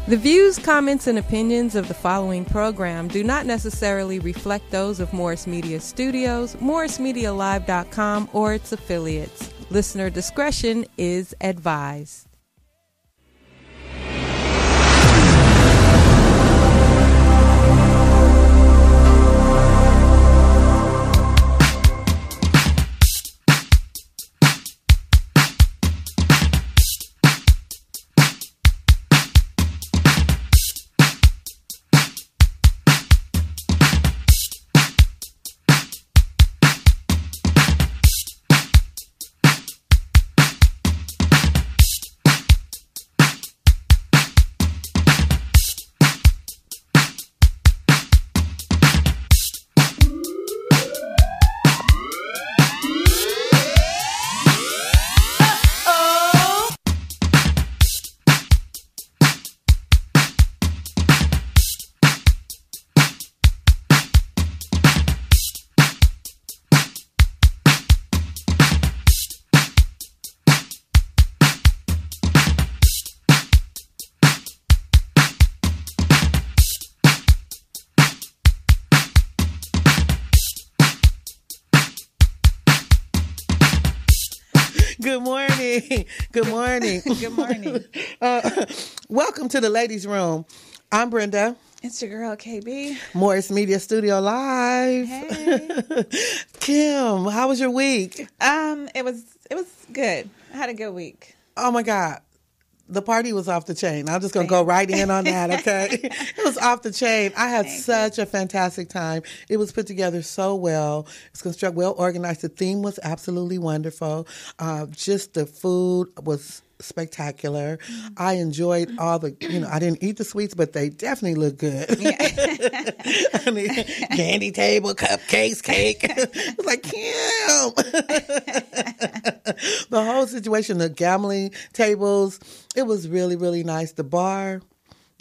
The views, comments, and opinions of the following program do not necessarily reflect those of Morris Media Studios, MorrisMediaLive.com, or its affiliates. Listener discretion is advised. Good morning. Good morning. Good morning. Welcome to the ladies' room. I'm Brenda. It's your girl, KB. Morris Media Studio Live. Hey. Kim, how was your week? It was good. I had a good week. Oh my God. The party was off the chain. I'm just going to go right in on that, okay? It was off the chain. I had such a fantastic time. It was put together so well. It's constructed, well organized. The theme was absolutely wonderful. Just the food was spectacular. I enjoyed all the, I didn't eat the sweets, but they definitely look good. Yeah. I mean, candy table, cupcakes, cake. It was like, Kim. The whole situation, the gambling tables, it was really, really nice. The bar,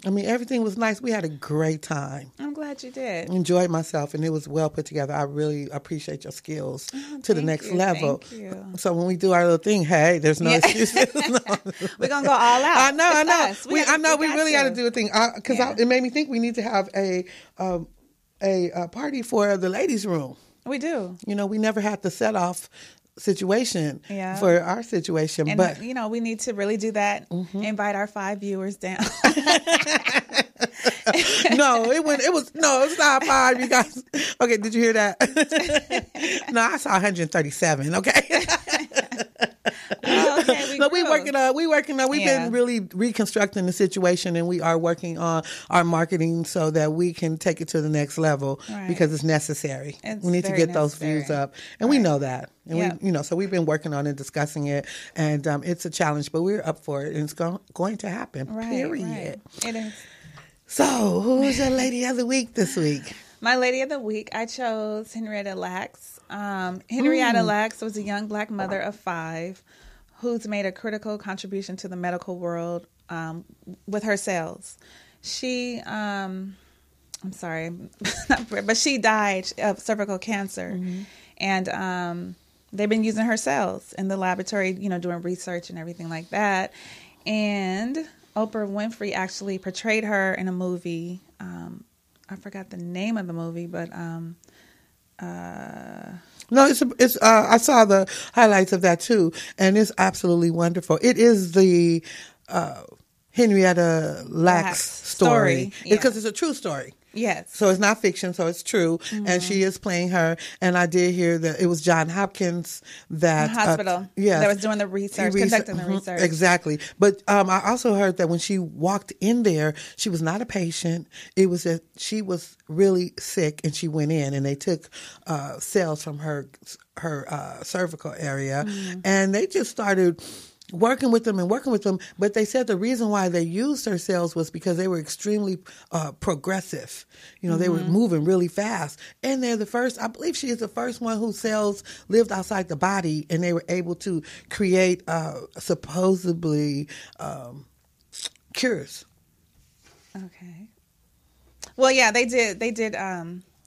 I mean, everything was nice. We had a great time. I'm glad you did. Enjoyed myself, and it was well put together. I really appreciate your skills to the next level. Thank you. So when we do our little thing, hey, there's no excuses. No. We're going to go all out. I know. We really got to to do a thing. Because it made me think we need to have a party for the ladies' room. We do. We never had the set-off situation for our situation. And, but we need to really do that. Mm-hmm. Invite our 5 viewers down. It's not 5, you guys. Okay, did you hear that? No, I saw 137, okay? Okay, we working on. We've been really reconstructing the situation, and we are working on our marketing so that we can take it to the next level because it's necessary. We need to get those views up, and we know that. And we, so we've been working on it, discussing it, and it's a challenge, but we're up for it, and it's going to happen. Period. Right. It is. So, who's your lady of the week this week? My lady of the week, I chose Henrietta Lacks. Henrietta Lacks was a young black mother of 5 who's made a critical contribution to the medical world with her sales. She, I'm sorry, but she died of cervical cancer. Mm-hmm. And they've been using her cells in the laboratory, doing research and everything like that. And Oprah Winfrey actually portrayed her in a movie. I forgot the name of the movie, but no, it's. I saw the highlights of that too, and it's absolutely wonderful. It is the Henrietta Lacks story because it's a true story. Yes. So it's not fiction, so it's true. Mm-hmm. And she is playing her. And I did hear that it was John Hopkins that... The hospital. That was doing the research, conducting the research. Exactly. But I also heard that when she walked in there, she was not a patient. It was that she was really sick, and she went in, and they took cells from her cervical area. Mm-hmm. And they just started working with them, but they said the reason why they used her cells was because they were extremely progressive. They were moving really fast. And they're the first, I believe she is the first one whose cells lived outside the body, and they were able to create supposedly cures. Okay. Well, yeah, they did,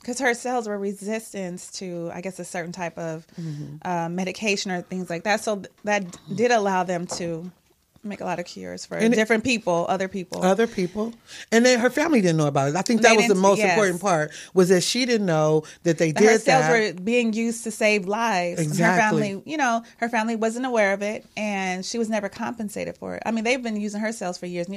because her cells were resistant to, I guess, a certain type of medication or things like that. So that did allow them to make a lot of cures for different people, other people. And then her family didn't know about it. I think that was the most important part, was that she didn't know that they did that. Her cells were being used to save lives. Exactly. And her family, her family wasn't aware of it, and she was never compensated for it. I mean, they've been using her cells for years,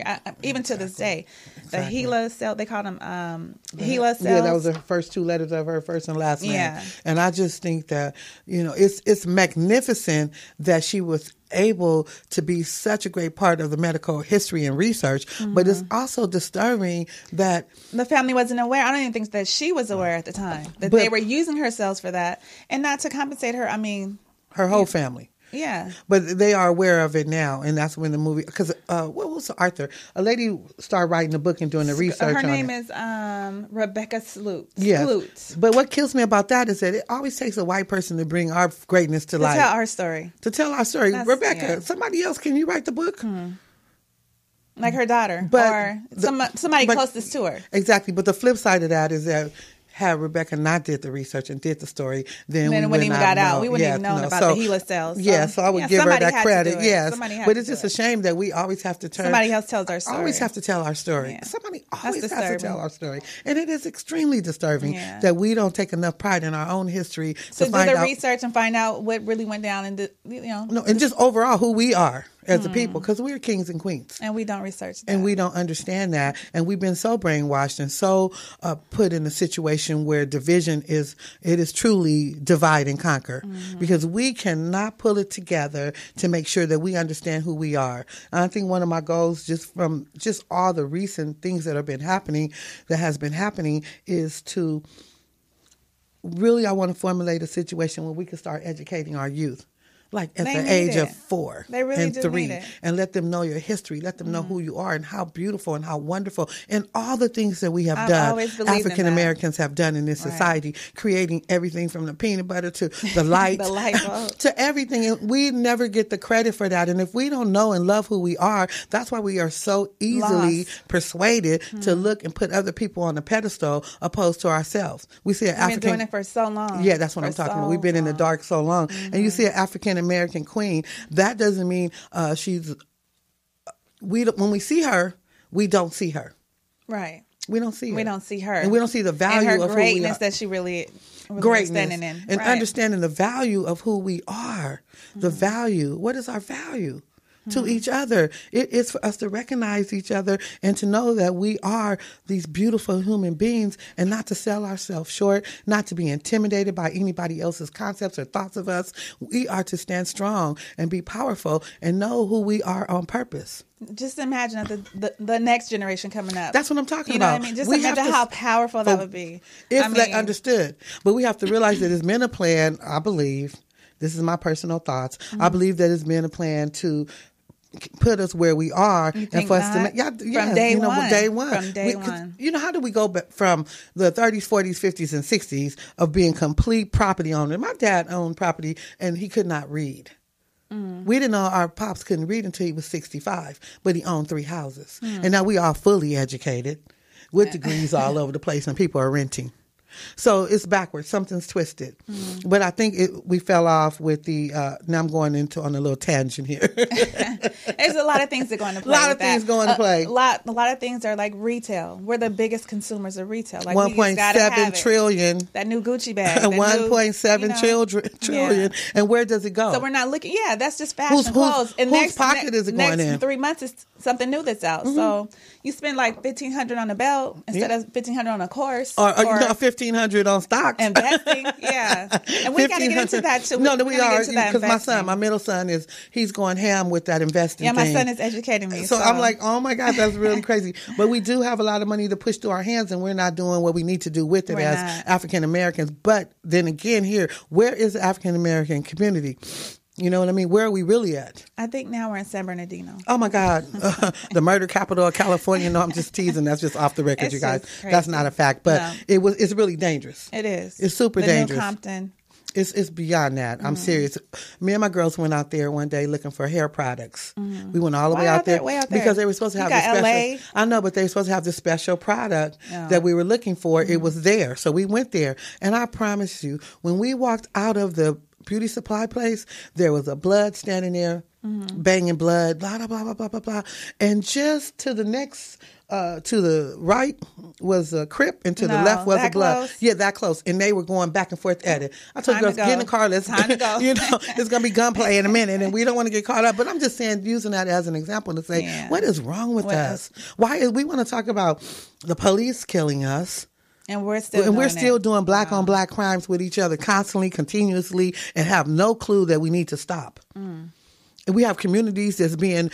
even to this day. The HeLa cell, they call them HeLa cells. Yeah, that was the first two letters of her first and last name. Yeah. And I just think that, it's magnificent that she was able to be such a great part of the medical history and research, but it's also disturbing that the family wasn't aware. I don't even think that she was aware at the time that they were using her cells for that, and not to compensate her. I mean, her whole family. Yeah. But they are aware of it now, and that's when the movie, because what was Arthur? A lady started writing a book and doing the research on it. Her name is Rebecca Sloot. Yeah. Sloot. But what kills me about that is that it always takes a white person to bring our greatness to light. To tell our story. To tell our story. Rebecca, somebody else, can you write the book? Like her daughter, or somebody closest to her. Exactly. But the flip side of that is that had Rebecca not did the research and did the story, then we wouldn't even got out. We wouldn't even known about the HeLa cells. So I would give her that credit. Yes, but it's just a shame that we always have to turn. Somebody else tells our story. Always have to tell our story. Yeah. Somebody always has to tell our story, and it is extremely disturbing that we don't take enough pride in our own history to do the research and find out what really went down, and and just overall who we are as a people, because we're kings and queens. And we don't research that. And we don't understand that. And we've been so brainwashed and so put in a situation where division is truly divide and conquer. Because we cannot pull it together to make sure that we understand who we are. And I think one of my goals, just from just all the recent things that has been happening, is to really, I want to formulate a situation where we can start educating our youth. Like at the age of 4 and 3, and let them know your history, let them know who you are and how beautiful and how wonderful and all the things that we have done, African Americans have done in this society, creating everything from the peanut butter to the light, to everything. And we never get the credit for that. And if we don't know and love who we are, that's why we are so easily persuaded to look and put other people on a pedestal opposed to ourselves. We see an African. We've been doing it for so long. Yeah, that's what I'm talking about. We've been in the dark so long. And you see an African American queen, that doesn't mean when we see her, we don't see her. Right. We don't see her. We don't see her. And we don't see the value and her of greatness who we are. That she really standing in. And understanding the value of who we are. The value. What is our value? To each other. It is for us to recognize each other and to know that we are these beautiful human beings, and not to sell ourselves short, not to be intimidated by anybody else's concepts or thoughts of us. We are to stand strong and be powerful and know who we are on purpose. Just imagine the next generation coming up. That's what I'm talking about. You know what I mean? Just imagine how powerful that would be. If they understood. But we have to realize that it's been a plan, I believe, this is my personal thoughts, I believe that it's been a plan to put us where we are, and for us to make, from day one. How do we go back from the 30s, 40s, 50s, and 60s of being complete property owner? My dad owned property, and he could not read. We didn't know our pops couldn't read until he was 65, but he owned 3 houses, and now we are fully educated with degrees all over the place, and people are renting. So it's backwards. Something's twisted. But I think we fell off with the, now I'm going on a little tangent here. There's a lot of things that go into play. A lot of things go into play. A lot of things are like retail. We're the biggest consumers of retail. Like 1.7 trillion. That new Gucci bag. 1.7 trillion. And where does it go? So we're not looking, that's just fashion clothes. And whose pocket is it going in? 3 months is something new that's out. So you spend like $1,500 on a belt instead of $1,500 on a course. Or $1,500 on stocks. Investing, And we got to get into that too. No, we are, because my middle son he's going ham with that investing thing. Yeah, my son is educating me. So I'm like, oh my God, that's really crazy. But we do have a lot of money to push through our hands, and we're not doing what we need to do with it African Americans. But then again here, where is the African American community? You know what I mean? Where are we really at? I think now we're in San Bernardino. Oh, my God. The murder capital of California. No, I'm just teasing. That's just off the record, you guys. That's not a fact. But it's really dangerous. It is. It's super dangerous. New Compton. It's beyond that. I'm serious. Me and my girls went out there one day looking for hair products. We went all the way out there because they were supposed to have this special. LA. I know, but they were supposed to have this special product that we were looking for. It was there, so we went there, and I promise you, when we walked out of the beauty supply place, there was a blood standing there, banging blood, blah, blah, blah, blah, blah, blah, blah. And just to the next, to the right was a Crip, and to the left was a blood. Close? Yeah, that close. And they were going back and forth at it. I told girls, get in the car, let's Time to go. You know, it's going to be gunplay in a minute, and we don't want to get caught up. But I'm just saying, using that as an example to say, what is wrong with us? Why is we want to talk about the police killing us? And we're still doing black on black crimes with each other constantly, continuously, and have no clue that we need to stop. And we have communities that's being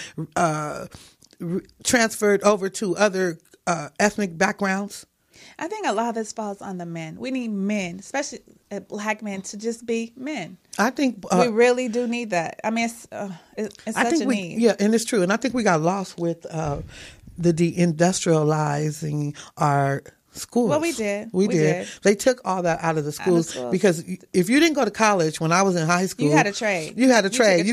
transferred over to other ethnic backgrounds. I think a lot of this falls on the men. We need men, especially black men, to just be men. I think we really do need that. I mean, it's such a need. Yeah, and it's true. And I think we got lost with the deindustrializing our schools. Well, we did. We did. They took all that out of the schools because if you didn't go to college when I was in high school, you had a trade. You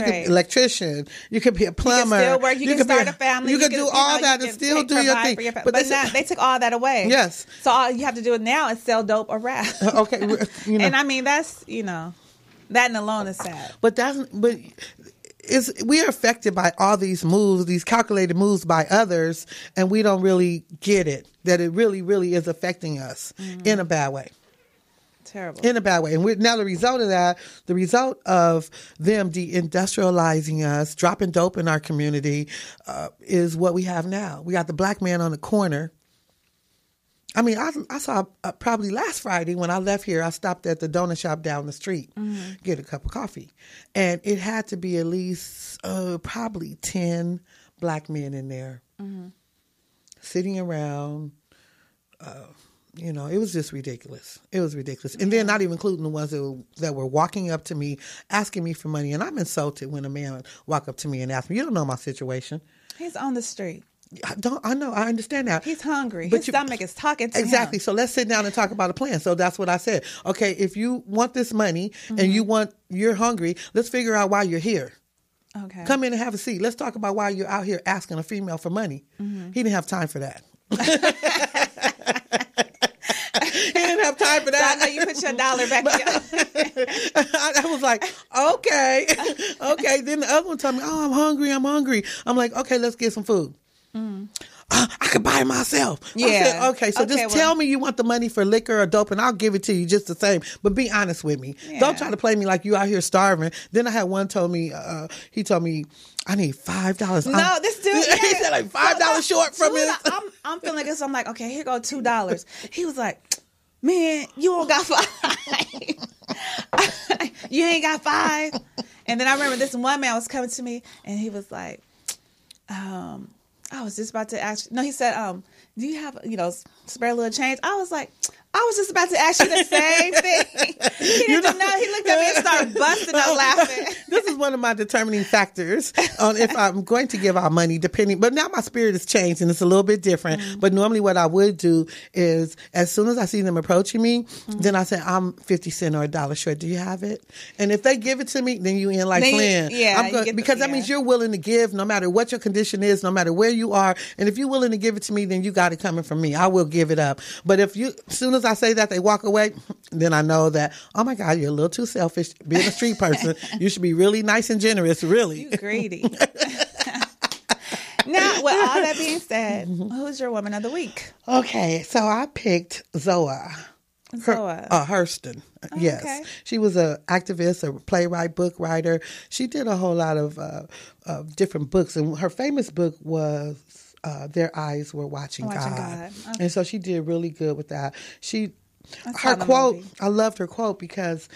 could be electrician. You could be a plumber. You could still work. You could start a family. You could do all that and still do your thing. But now they took all that away. Yes. So all you have to do now is sell dope or rap. Okay. And I mean, that's, that and alone is sad. But we are affected by all these moves, these calculated moves by others, and we don't really get it, that it really, really is affecting us in a bad way. Terrible. In a bad way. And now the result of that, the result of them deindustrializing us, dropping dope in our community, is what we have now. We got the black man on the corner. I mean, I saw probably last Friday when I left here, I stopped at the donut shop down the street, get a cup of coffee. And it had to be at least probably 10 black men in there sitting around. It was just ridiculous. It was ridiculous. And then not even including the ones that were walking up to me, asking me for money. And I'm insulted when a man walk up to me and ask me, you don't know my situation. He's on the street. I know. I understand that. He's hungry. His stomach is talking to him. Exactly. So let's sit down and talk about a plan. So that's what I said. Okay, if you want this money and you're hungry, let's figure out why you're here. Okay. Come in and have a seat. Let's talk about why you're out here asking a female for money. He didn't have time for that. He didn't have time for that. So I know you put your dollar back. I was like, okay. Okay. Then the other one told me, oh, I'm hungry. I'm like, okay, let's get some food. I could buy it myself. Yeah. I said, okay, so just tell me you want the money for liquor or dope and I'll give it to you just the same. But be honest with me. Yeah. Don't try to play me like you out here starving. Then I had one told me, he told me, I need $5. No, this dude. He said like $5 short from it. I'm feeling like this. I'm like, okay, here go $2. He was like, man, you don't got $5. You ain't got $5. And then I remember this one man was coming to me and he was like, I was just about to ask. No, he said, do you have, spare a little change? I was like, I was just about to ask you the same thing. He didn't know. He looked at me and started busting up laughing. This is one of my determining factors on if I'm going to give out money, depending. But now my spirit has changed and it's a little bit different. But normally what I would do is as soon as I see them approaching me, then I say, I'm 50 cents or $1 short. Do you have it? And if they give it to me, then you in like Flynn. Because that means you're willing to give no matter what your condition is, no matter where you are. And if you're willing to give it to me, then you got it coming from me. I will give it up. But as soon as I say that, they walk away, then I know that, oh my God, you're a little too selfish being a street person. You should be really nice and generous, really. You greedy. Now, with all that being said, who's your woman of the week? Okay, so I picked Zoa Hurston. Oh, yes. Okay. She was an activist, a playwright, book writer. She did a whole lot of different books, and her famous book was Their Eyes Were Watching God. Okay. And so she did really good with that. Her quote, I loved her quote because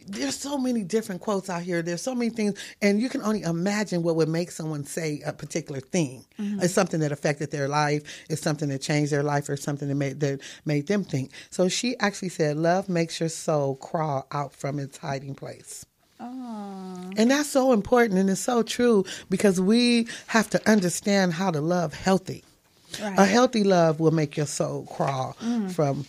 there's so many different quotes out here. There's so many things, and you can only imagine what would make someone say a particular thing. It's something that affected their life. It's something that changed their life, or something that made them think. So she actually said, "Love makes your soul crawl out from its hiding place." Oh. And that's so important, and it's so true because we have to understand how to love healthy. Right. A healthy love will make your soul crawl from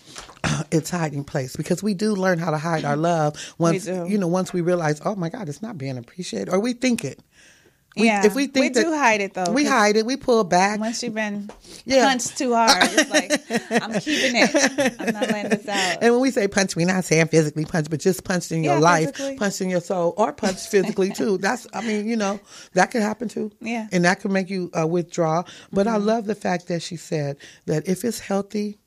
its hiding place, because we do learn how to hide our love once we realize, oh my God, it's not being appreciated, or we think it. If we think we do hide it though. We hide it. We pull back. Once you've been punched too hard, it's like, I'm keeping it. I'm not letting this out. And when we say punch, we're not saying physically punch, but just punched in your life, physically. punched in your soul, or punched physically too. That's, I mean, you know, that could happen too. Yeah. And that could make you withdraw. But I love the fact that she said that if it's healthy,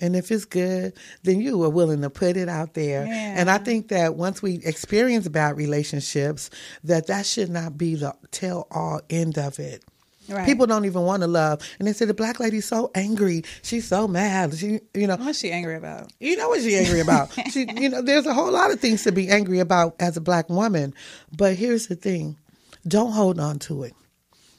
and if it's good, then you are willing to put it out there. Yeah. And I think that once we experience bad relationships, that should not be the tell-all end of it. Right. People don't even want to love. And they say, the black lady's so angry. She's so mad. She, you know. What's she angry about? You know what she's angry about. You know, there's a whole lot of things to be angry about as a black woman. But here's the thing. Don't hold on to it.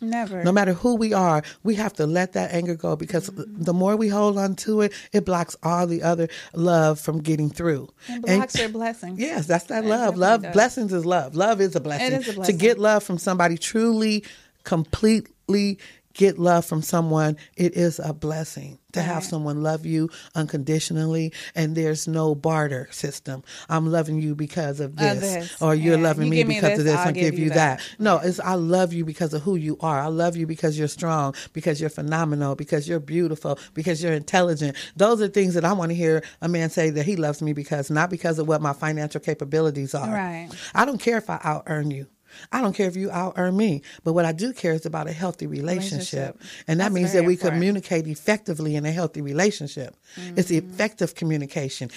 Never. No matter who we are, we have to let that anger go, because the more we hold on to it, it blocks all the other love from getting through. It blocks your blessings. Yes, that's that love. Love, blessings is love. Love is a blessing. It is a blessing. To get love from somebody, truly, completely get love from someone, it is a blessing. To have someone love you unconditionally, and there's no barter system. I'm loving you because of this, or you're loving me because of this. I'll give you that. No, it's I love you because of who you are. I love you because you're strong, because you're phenomenal, because you're beautiful, because you're intelligent. Those are things that I want to hear a man say that he loves me because, not because of what my financial capabilities are. Right. I don't care if I out earn you. I don't care if you out earn me, but what I do care is about a healthy relationship. And that means that we communicate effectively in a healthy relationship. It's effective communication.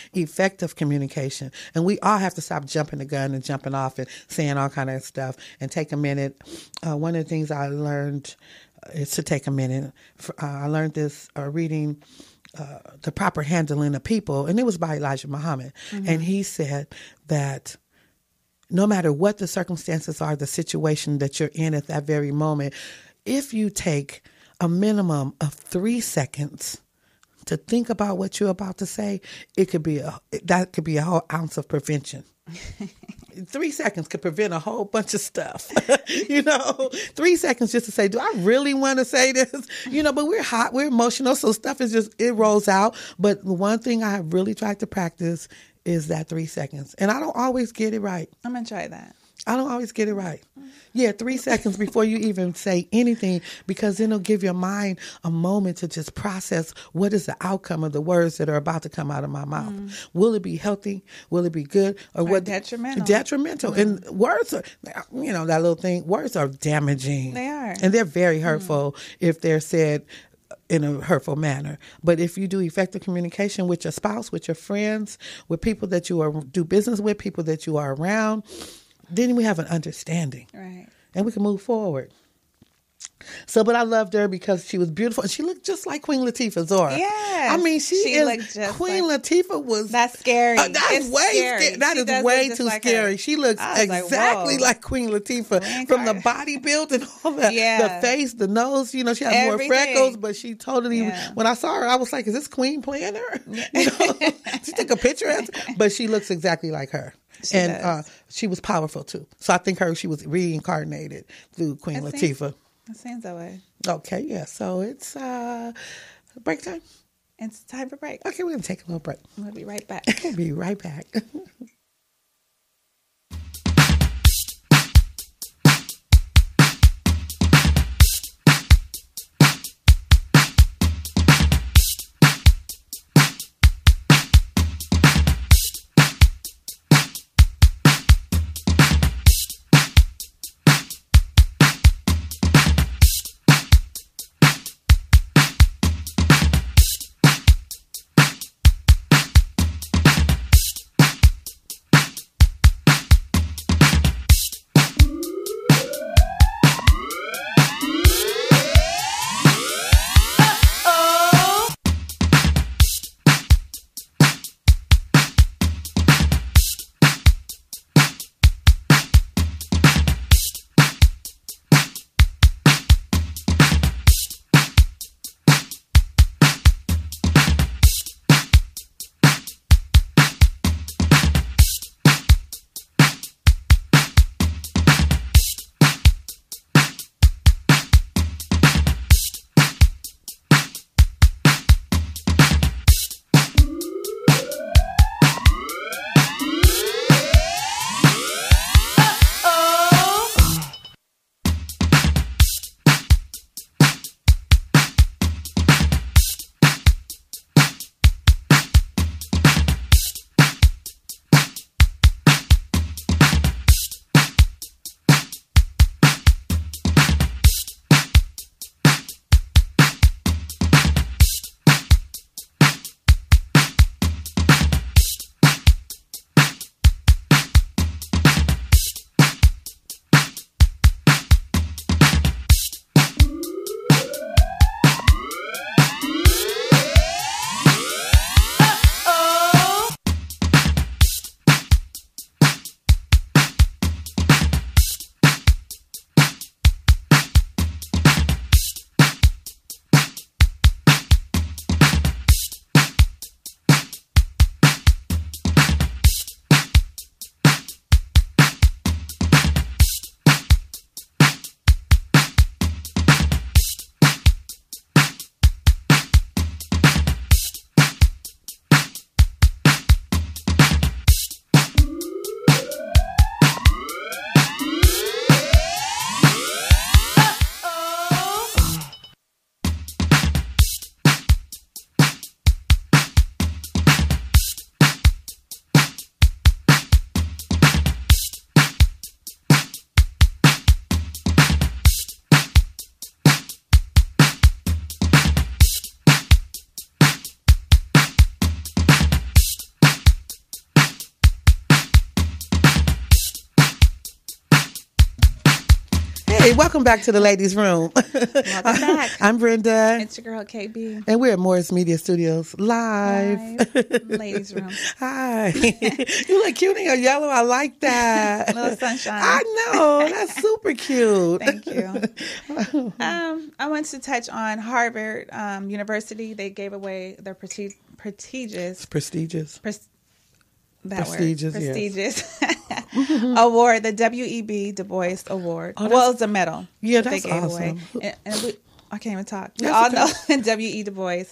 And we all have to stop jumping the gun and jumping off and saying all kind of stuff and take a minute. One of the things I learned is to take a minute. I learned this reading The Proper Handling of People, and it was by Elijah Muhammad. And he said that no matter what the circumstances are, the situation that you're in at that very moment, if you take a minimum of 3 seconds to think about what you're about to say, that could be a whole ounce of prevention. 3 seconds could prevent a whole bunch of stuff. 3 seconds just to say, do I really want to say this? But we're hot, we're emotional, so stuff is just, it rolls out. But the one thing I have really tried to practice is that 3 seconds. And I don't always get it right. I'm going to try that. I don't always get it right. Yeah, 3 seconds before you even say anything, because then it'll give your mind a moment to just process what is the outcome of the words that are about to come out of my mouth. Will it be healthy? Will it be good? Or what? Detrimental. Detrimental. And words are, that little thing, words are damaging. They are. And they're very hurtful if they're said in a hurtful manner. But if you do effective communication with your spouse, with your friends, with people that you do business with, people that you are around, then we have an understanding. Right. And we can move forward. So, but I loved her because she was beautiful. And she looked just like Queen Latifah Zora. Yeah. I mean, she is, Queen Latifah was. That's scary. That's way scary. That is way too scary. She looks exactly like Queen Latifah, from the body build and all that. Yeah. The face, the nose, she has more freckles, but she totally, when I saw her, I was like, is this Queen playing her? She took a picture of her, but she looks exactly like her. She was powerful too. So I think she was reincarnated through Queen Latifah. It seems that way. Okay, yeah. So it's break time. It's time for break. Okay, we're going to take a little break. We'll be right back. We'll be right back. Hey, welcome back to the ladies' room. Welcome back. I'm Brenda. It's your girl KB. And we're at Morris Media Studios live. Ladies' room. Hi. You look cute in your yellow. I like that. Little sunshine. I know. That's super cute. Thank you. I want to touch on Harvard University. They gave away their prestigious. Award, the W.E.B. Du Bois Award. Well, it's a medal. Yeah, that that's they gave awesome. away. I can't even talk. We all know W.E. Du Bois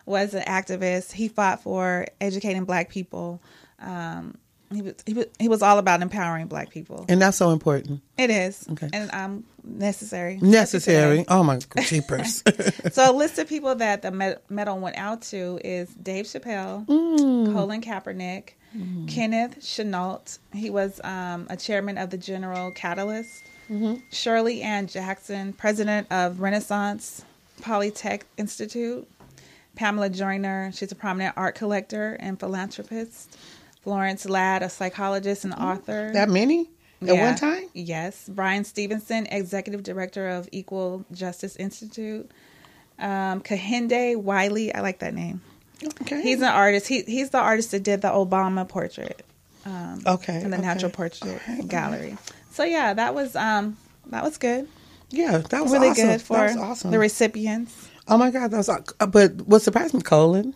was an activist. He fought for educating Black people. He was all about empowering Black people, and that's so important. It is, okay, and necessary. Oh my jeepers! So a list of people that the medal went out to is Dave Chappelle, Colin Kaepernick, Kenneth Chenault. He was a chairman of the General Catalyst. Shirley Ann Jackson, president of Renaissance Polytech Institute. Pamela Joyner, she's a prominent art collector and philanthropist. Florence Ladd, a psychologist and author. That many? At one time? Yes. Brian Stevenson, executive director of Equal Justice Institute. Kehinde Wiley, I like that name. Okay. He's an artist. He's the artist that did the Obama portrait. In the Natural Portrait Gallery. So yeah, that was good. Yeah, that was really awesome. Good for the recipients. Oh my God, that was. But what surprised me, Colin.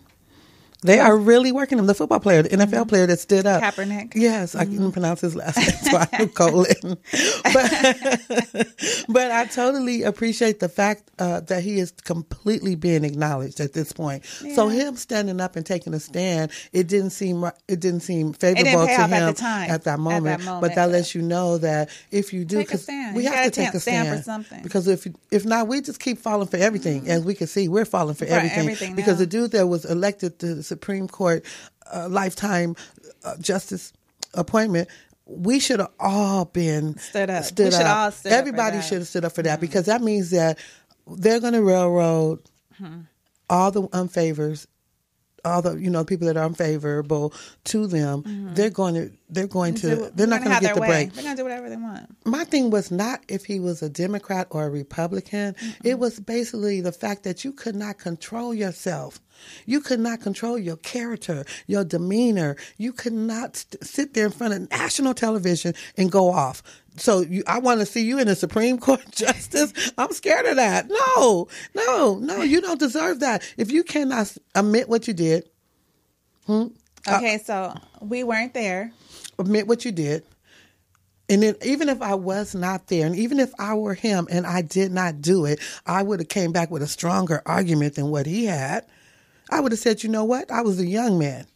They are really working him. The football player, the NFL player that stood up. Kaepernick. Yes, I couldn't pronounce his last name, so I knew Colin. But I totally appreciate the fact that he is completely being acknowledged at this point. Yeah. So him standing up and taking a stand, it didn't seem favorable to him at that moment. But that lets you know that if you do, because we have to take a stand for something. Because if not, we just keep falling for everything. As we can see, we're falling for everything because the dude that was elected to the Supreme Court lifetime justice appointment, we should have all been stood up. Everybody should have stood up for that because that means that they're going to railroad all the unfavors, all the people that are unfavorable to them. They're not going to get the break. They're going to do whatever they want. My thing was not if he was a Democrat or a Republican. It was basically the fact that you could not control yourself. You could not control your character, your demeanor. You could not sit there in front of national television and go off. So I want to see you in the Supreme Court justice. I'm scared of that. No, you don't deserve that. If you cannot admit what you did. Okay, so we weren't there. Admit what you did. And then even if I was not there, and even if I were him and I did not do it, I would have came back with a stronger argument than what he had. I would have said, you know what? I was a young man.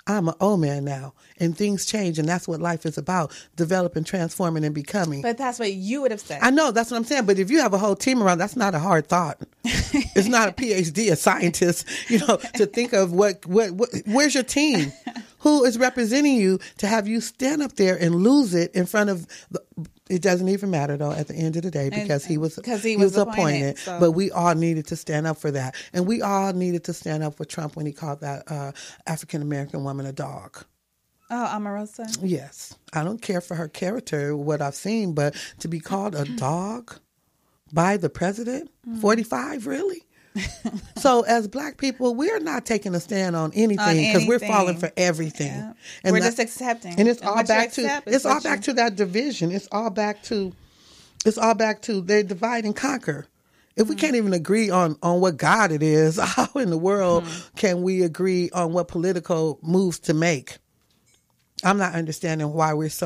I'm an old man now. And things change. And that's what life is about. Developing, transforming, and becoming. But that's what you would have said. I know. That's what I'm saying. But if you have a whole team around, that's not a hard thought. It's not a PhD, a scientist, to think of where's your team? Who is representing you to have you stand up there and lose it in front of it doesn't even matter though at the end of the day because he was appointed. So. But we all needed to stand up for that, and we all needed to stand up for Trump when he called that African American woman a dog. Oh, Omarosa? Yes, I don't care for her character, what I've seen, but to be called a dog by the president, 45, really? So as Black people, we're not taking a stand on anything because we're falling for everything. Yeah. And we're just accepting. And it's all back to that division. It's all back to they divide and conquer. If we can't even agree on what God it is, how in the world can we agree on what political moves to make? I'm not understanding why we're just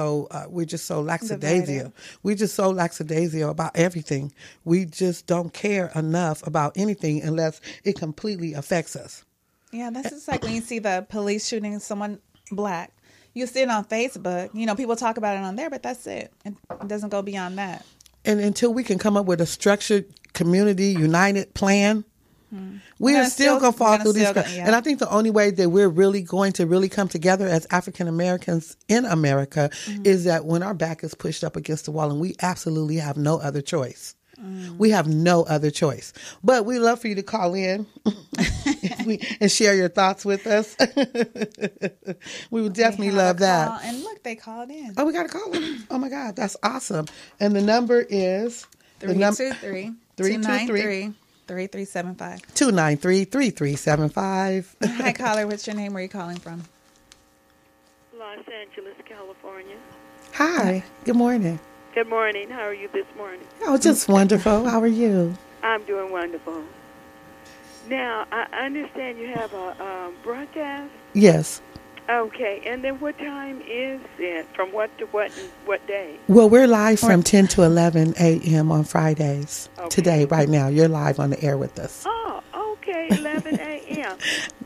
so lackadaisical. We're just so lackadaisical about everything. We just don't care enough about anything unless it completely affects us. Yeah, that's just like when you see the police shooting someone Black. You see it on Facebook. People talk about it on there, but that's it. It doesn't go beyond that. And until we can come up with a structured, community, united plan, we are still going to fall through these. And I think the only way that we're really going to really come together as African Americans in America is that when our back is pushed up against the wall and we absolutely have no other choice. We have no other choice. But we'd love for you to call in and share your thoughts with us. We would definitely love that. And look, they called in. Oh, we got a call in. Oh, my God. That's awesome. And the number is 323-293-3375. 293-3375. Hi, caller. What's your name? Where are you calling from? Los Angeles, California. Hi. Good morning. Good morning. How are you this morning? Oh, just wonderful. How are you? I'm doing wonderful. Now, I understand you have a broadcast? Yes. Okay. And then what time is it? From what to what and what day? Well, we're live from 10 to 11 a.m. on Fridays. Okay. Today, right now. You're live on the air with us. Oh, okay. 11 a.m.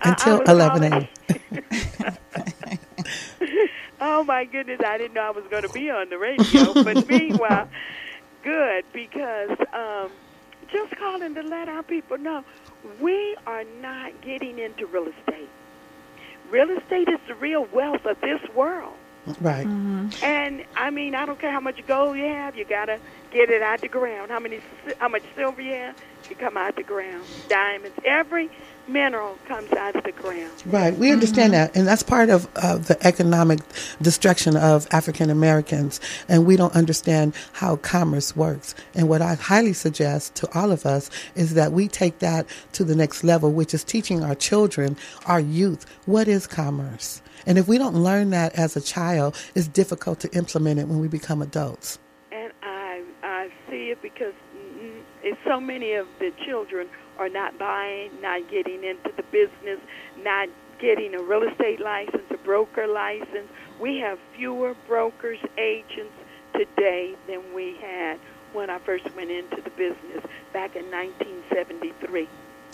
Until 11 a.m. Oh, my goodness. I didn't know I was going to be on the radio. But meanwhile, good, because just calling to let our people know we are not getting into real estate. Real estate is the real wealth of this world. Right. Mm-hmm. And, I mean, I don't care how much gold you have, you got to get it out the ground. How much silver you have, you come out the ground. Diamonds, every mineral comes out of the ground. Right. We understand that. And that's part of the economic destruction of African Americans. And we don't understand how commerce works. And what I highly suggest to all of us is that we take that to the next level, which is teaching our children, our youth, what is commerce? And if we don't learn that as a child, it's difficult to implement it when we become adults. And I see it because it's so many of the children are not buying, not getting into the business, not getting a real estate license, a broker license. We have fewer brokers, agents today than we had when I first went into the business back in 1973.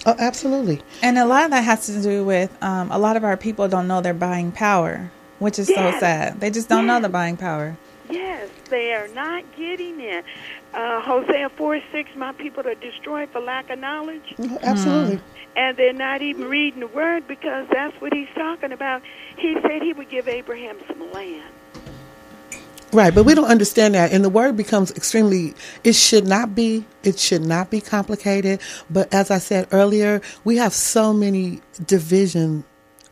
Oh, absolutely. And a lot of that has to do with a lot of our people don't know their buying power, which is so sad. They just don't know the buying power. Yes, they are not getting it. Hosea 4:6, my people are destroyed for lack of knowledge. Absolutely. And they're not even reading the word because that's what he's talking about. He said he would give Abraham some land. Right, but we don't understand that, and the word becomes it should not be complicated, but as I said earlier, we have so many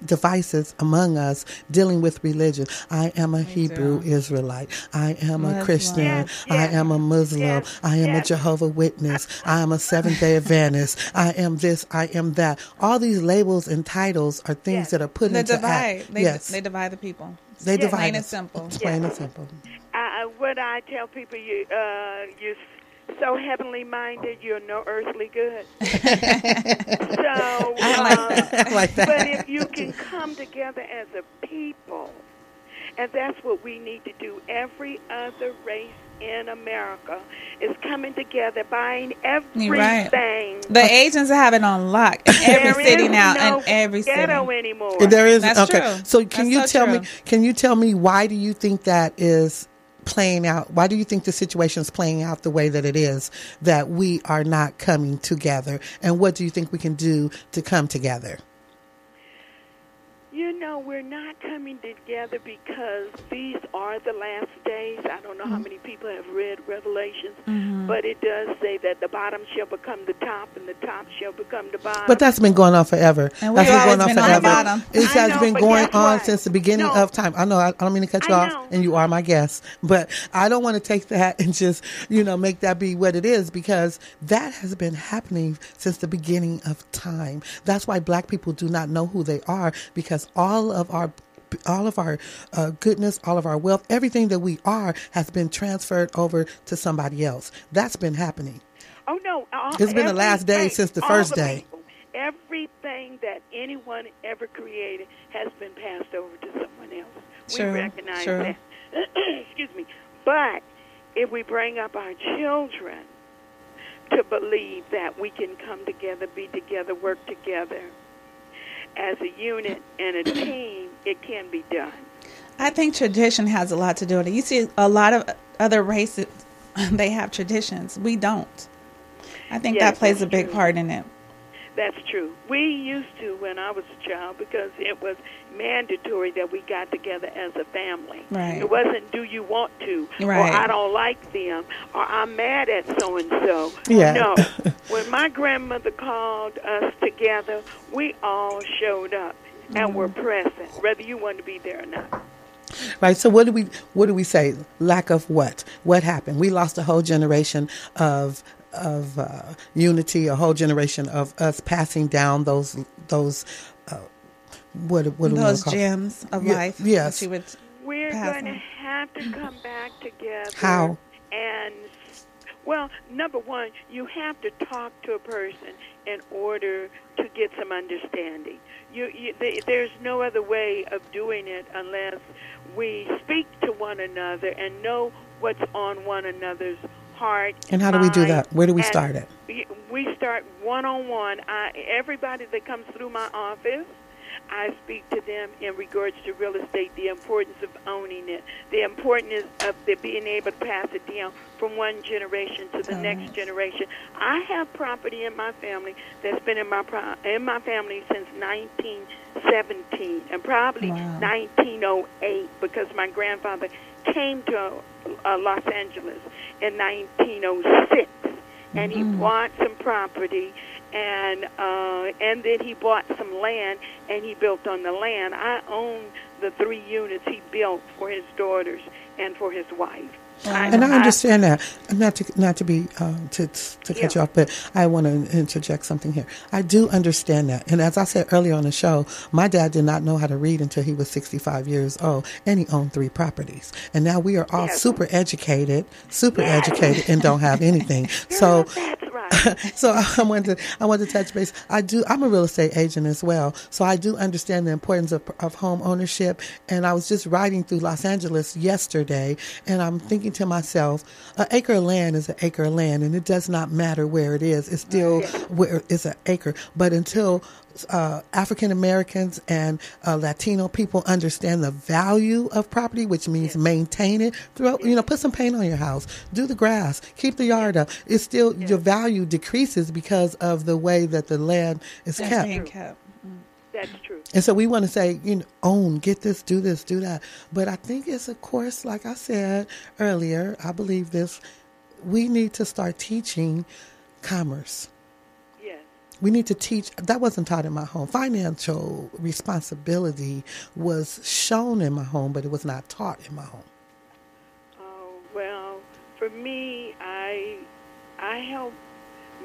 devices among us dealing with religion. I am a Hebrew Israelite. I am a Christian. Yes. I am a Muslim. Yes. I am a Jehovah Witness. I am a Seventh-day Adventist. I am this. I am that. All these labels and titles are things that are put into divide. act. They divide the people. They divide. Plain and us. simple. It's plain and simple. What I tell people, you're so heavenly minded, you're no earthly good. So, I like that. But if you can come together as a people, and that's what we need to do. Every other race in America is coming together, buying everything. Right. The agents have it on lock in every city now, in every city. Ghetto anymore. There is. That's okay. true. So can That's you so tell true. me? Can you tell me why do you think that is playing out? Why do you think the situation is playing out the way that it is? That we are not coming together, and what do you think we can do to come together? You know, we're not coming together because these are the last days. I don't know how many people have read Revelations, but it does say that the bottom shall become the top and the top shall become the bottom. But that's been going on forever. And That's we've been going always on been on the forever. bottom. It has I know, been but going guess on what? since the beginning No. of time. I know. I don't mean to cut you I off, know. and you are my guest, but I don't want to take that and just make that be what it is, because that has been happening since the beginning of time. That's why Black people do not know who they are, because all of our goodness, all of our wealth, everything that we are has been transferred over to somebody else. That's been happening. Oh, no. It's been the last day since the first day. People, everything that anyone ever created has been passed over to someone else. Sure, We recognize sure. that. Excuse me. But if we bring up our children to believe that we can come together, be together, work together as a unit and a team, it can be done. I think tradition has a lot to do with it. You see a lot of other races, they have traditions. We don't. I think Yes, that plays a that's big true. part in it. That's true. We used to when I was a child, because it was mandatory that we got together as a family. Right. It wasn't do you want to, Right. or I don't like them, or I'm mad at so-and-so. Yeah. No. When my grandmother called us together, we all showed up and were present, whether you wanted to be there or not. Right. So what do we say? Lack of what? What happened? We lost a whole generation of unity, a whole generation of us passing down those what do we those call gems of life. Yes. That you would We're pass going to on. have to come back together. How? And, well, number one, you have to talk to a person in order to get some understanding. There's no other way of doing it unless we speak to one another and know what's on one another's heart. And how do we do mind. that? Where do we And start at? We start one-on-one. Everybody that comes through my office, I speak to them in regards to real estate, the importance of owning it, the importance of being able to pass it down from one generation to the next generation. I have property in my family that's been in my family since 1917 and probably 1908 because my grandfather came to Los Angeles in 1906 and he bought some property. And then he bought some land, and he built on the land. I own the 3 units he built for his daughters and for his wife. And I understand that. Not to cut you off, but I want to interject something here. I do understand that. And as I said earlier on the show, my dad did not know how to read until he was 65 years old, and he owned 3 properties. And now we are all super educated, and don't have anything. So that's right. So I wanted to touch base. I'm a real estate agent as well, so I do understand the importance of home ownership. And I was just riding through Los Angeles yesterday, and I'm thinking to myself, an acre of land is an acre of land, and it does not matter where it is. It's still where it's an acre. But until African Americans and Latino people understand the value of property, which means maintain it, put some paint on your house, do the grass, keep the yard up. It's still your value decreases because of the way that the land is kept. Being kept. That's true. And so we want to say, own, get this, do that. But I think it's a course, like I said earlier, I believe this, we need to start teaching commerce. We need to teach. That wasn't taught in my home. Financial responsibility was shown in my home, but it was not taught in my home. Oh, well, for me, I help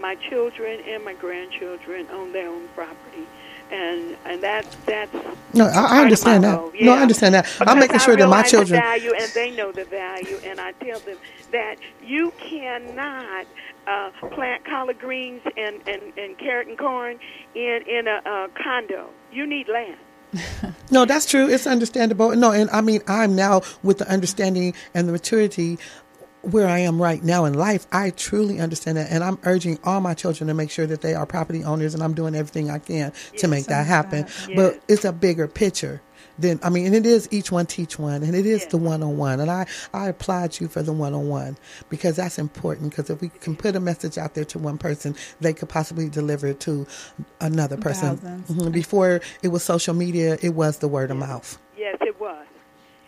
my children and my grandchildren own their own property. And that's no, I understand that. Yeah. No, I understand that. Because I'm making sure that my children the value, and they know the value, and I tell them that you cannot plant collard greens and carrot and corn in a condo. You need land. No, that's true. It's understandable. No, and I mean, I'm now with the understanding and the maturity where I am right now in life. I truly understand that, and I'm urging all my children to make sure that they are property owners, and I'm doing everything I can to make that happen. But it's a bigger picture. And it is each one teach one, and it is the one-on-one. And I applaud you for the one-on-one, because that's important, because if we can put a message out there to one person, they could possibly deliver it to another person. Mm-hmm. Before it was social media, it was the word of mouth. Yes, it was.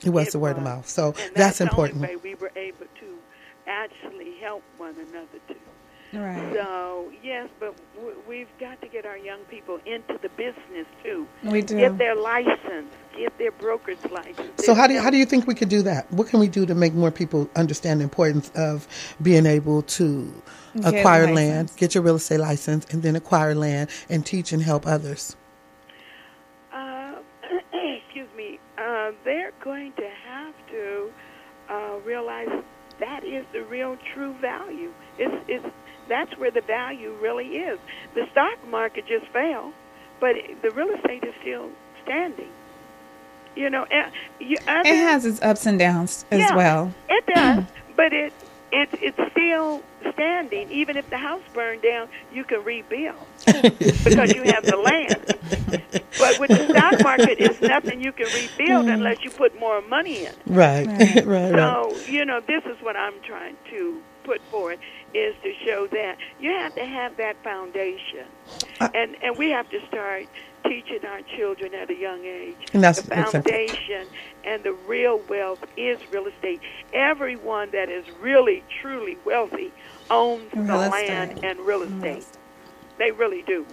It was the word of mouth. So that's important. The only way we were able to actually help one another too. Right. So, yes, but we've got to get our young people into the business, too. We do. Get their license, get their broker's license. So how do you think we could do that? What can we do to make more people understand the importance of being able to acquire land, get your real estate license, and then acquire land and teach and help others? Excuse me. They're going to have to realize that is the real true value. That's where the value really is. The stock market just fell, but the real estate is still standing. It has its ups and downs as well. It does, but it's still standing. Even if the house burned down, you can rebuild because you have the land. But with the stock market, it's nothing you can rebuild unless you put more money in. Right. So, this is what I'm trying to put forward, is to show that you have to have that foundation. And we have to start teaching our children at a young age. And that's the foundation and the real wealth is real estate. Everyone that is really, truly wealthy owns the land and real estate. They really do.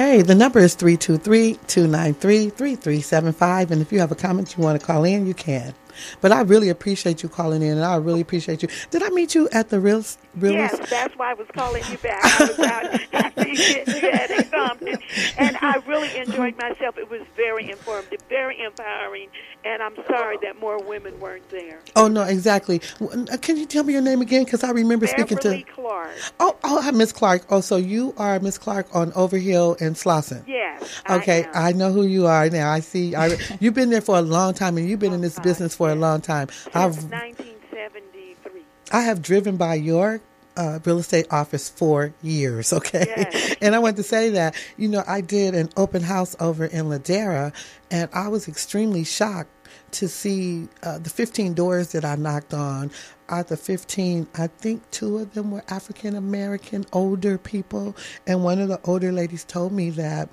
Hey, the number is 323-293-3375. And if you have a comment you want to call in, you can. But I really appreciate you calling in, and I really appreciate you. Did I meet you at the real? Yes, that's why I was calling you back. I was out after you had something, and I really enjoyed myself. It was very informative, very empowering, and I'm sorry that more women weren't there. Oh, no, exactly. Can you tell me your name again? Because I remember speaking to... Beverly Clark. Oh, Miss Clark. Oh, so you are Miss Clark on Overhill and Slauson. Yes. Okay, I know who you are now. I see. You've been there for a long time, and you've been in this business for a long time. Since 1973. I have driven by your real estate office for years, okay? Yes. And I want to say that, I did an open house over in Ladera, and I was extremely shocked to see the 15 doors that I knocked on. Out of the 15, I think 2 of them were African-American older people. And one of the older ladies told me that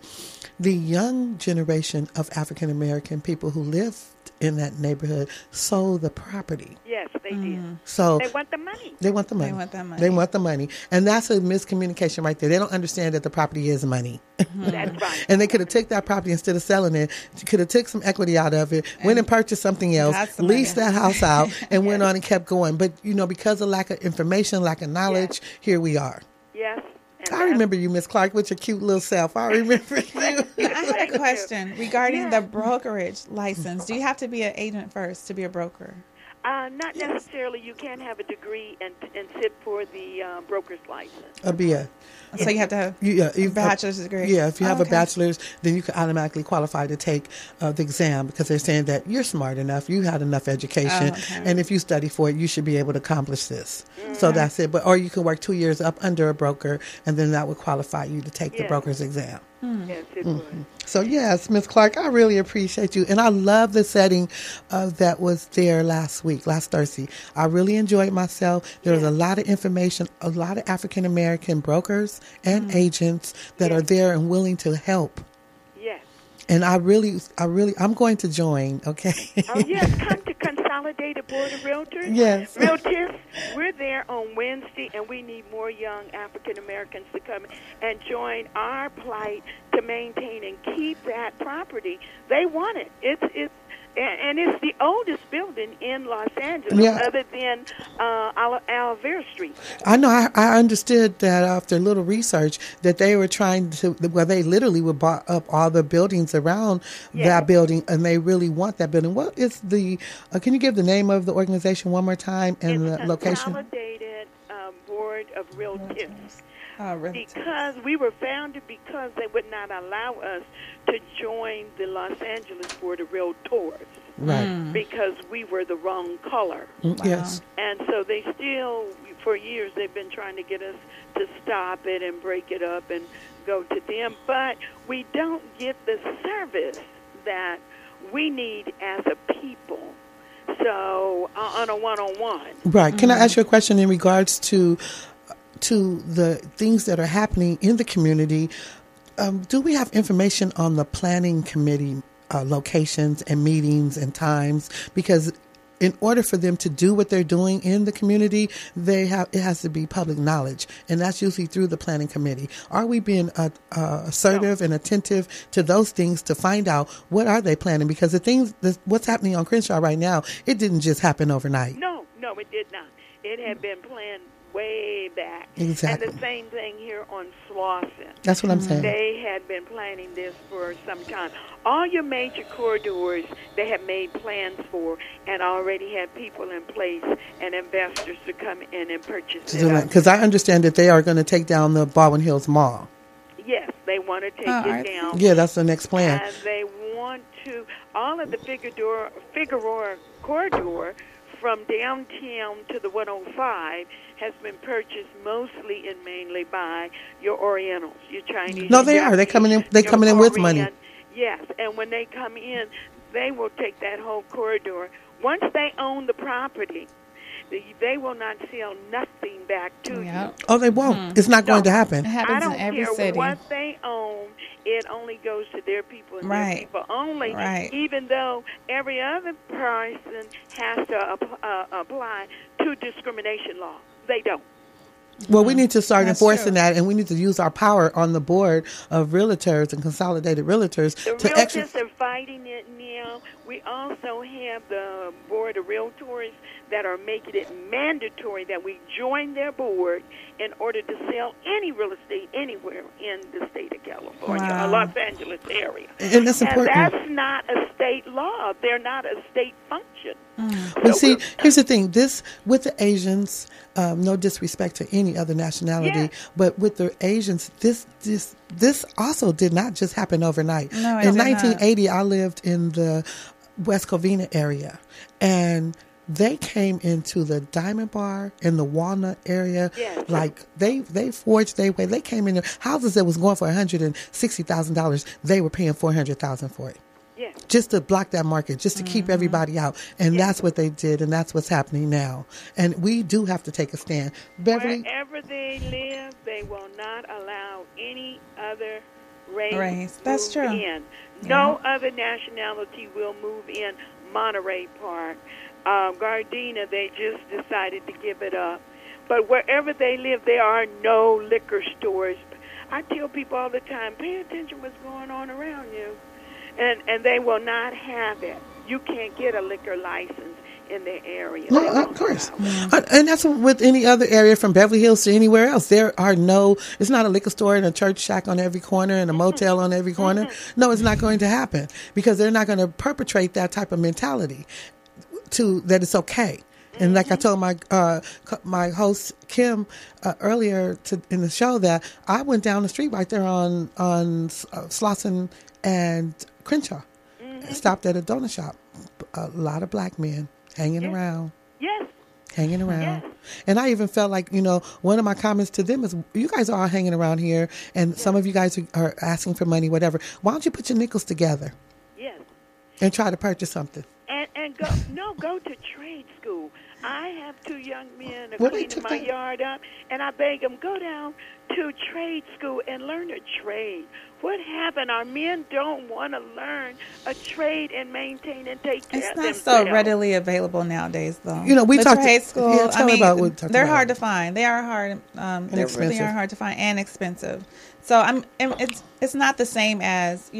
the young generation of African-American people who lived in that neighborhood sold the property. Yes, they did. So they want the money. They want the money. They want the money. And that's a miscommunication right there. They don't understand that the property is money. That's right. And they could have took that property instead of selling it. Could have took some equity out of it, went and purchased something else, leased that house out, and went on and kept going. But, because of lack of information, lack of knowledge, here we are. Yes. I remember you, Miss Clark, with your cute little self. I remember you. I had a question regarding the brokerage license. Do you have to be an agent first to be a broker? Not necessarily. You can have a degree and sit for the broker's license. A BA. So you have to have a bachelor's degree? Yeah, if you have a bachelor's, then you can automatically qualify to take the exam because they're saying that you're smart enough, you had enough education, and if you study for it, you should be able to accomplish this. So that's it. Or you can work 2 years up under a broker, and then that would qualify you to take the broker's exam. Yes, it would. So, yes, Ms. Clark, I really appreciate you. And I love the setting that was there last Thursday. I really enjoyed myself. There was a lot of information, a lot of African-American brokers and agents that are there and willing to help. Yes. And I'm going to join, okay? Oh, yes, come to Consolidated Board of Realtors. Yes. Realtors, we're there on Wednesday, and we need more young African Americans to come and join our plight to maintain and keep that property. They want it. And it's the oldest building in Los Angeles, other than Alvera Street. I know. I understood that after a little research that they were trying to, they literally would buy up all the buildings around that building, and they really want that building. What is the? Can you give the name of the organization one more time and the location? Consolidated Board of Realtors. Because we were founded because they would not allow us to join the Los Angeles Board of Realtors. Right. Because we were the wrong color. Yes. And so they still, for years, they've been trying to get us to stop it and break it up and go to them. But we don't get the service that we need as a people. So on a one-on-one. Right. Can I ask you a question in regards to the things that are happening in the community? Do we have information on the planning committee locations and meetings and times? Because in order for them to do what they're doing in the community, it has to be public knowledge, and that's usually through the planning committee. Are we being assertive and attentive to those things to find out what are they planning? Because what's happening on Crenshaw right now, it didn't just happen overnight. No, it did not. It had been planned way back. Exactly. And the same thing here on Slauson. That's what I'm saying. They had been planning this for some time. All your major corridors, they have made plans for and already had people in place and investors to come in and purchase it. Because I understand that they are going to take down the Baldwin Hills Mall. Yes, they want to take it down. Yeah, that's the next plan. And they want to, all of the Figueroa corridor from downtown to the 105 has been purchased mostly and mainly by your Orientals, your Chinese. No, they are. They're coming in. They're coming in with money. Yes, and when they come in, they will take that whole corridor. Once they own the property, they will not sell nothing back to you. Oh, they won't. It's not going to happen. It happens in every city. I don't care what they own. It only goes to their people and their people only, even though every other person has to apply to discrimination law. They don't. Well, we need to start That's enforcing true. that, and we need to use our power on the board of realtors and consolidated realtors The to realtors are fighting it now. We also have the board of realtors that are making it mandatory that we join their board in order to sell any real estate anywhere in the state of California or Los Angeles area. And that's important. And that's not a state law. They're not a state function. Well, see, here's the thing. This, with the Asians, no disrespect to any other nationality, Yes. but with the Asians, this also did not just happen overnight. No, it in did not. 1980, I lived in the West Covina area, and they came into the Diamond Bar in the Walnut area. Yes. Like they forged their way. They came in there, houses that was going for $160,000. They were paying $400,000 for it. Yes. Just to block that market, just to keep everybody out. And that's what they did, and that's what's happening now. And we do have to take a stand. Beverly? Wherever they live, they will not allow any other race That's move true. in. No other nationality will move in Monterey Park. Gardena, they just decided to give it up. But wherever they live, there are no liquor stores. I tell people all the time, pay attention what's going on around you. And they will not have it. You can't get a liquor license in their area. No, They of won't course. allow it. And that's with any other area from Beverly Hills to anywhere else. There are it's not a liquor store and a church shack on every corner and a motel on every corner. No, it's not going to happen because they're not going to perpetrate that type of mentality that it's okay. And like I told my host Kim earlier in the show, that I went down the street right there on Slauson and Crenshaw, stopped at a donut shop. A lot of black men hanging around. Yes. Hanging around. Yes. And I even felt like, one of my comments to them is, you guys are all hanging around here, and some of you guys are asking for money, whatever. Why don't you put your nickels together Yes. and try to purchase something? And go to trade school. I have two young men What they cleaning took my that- yard up, and I beg them, go down to trade school and learn a trade. What happened? Our men don't want to learn a trade and maintain and take care It's of not themselves. so readily available nowadays, though. We the talked. trade school. Yeah, tell me about what we talked they're about. hard to find. They are hard. They really expensive. are hard to find and expensive. So it's not the same as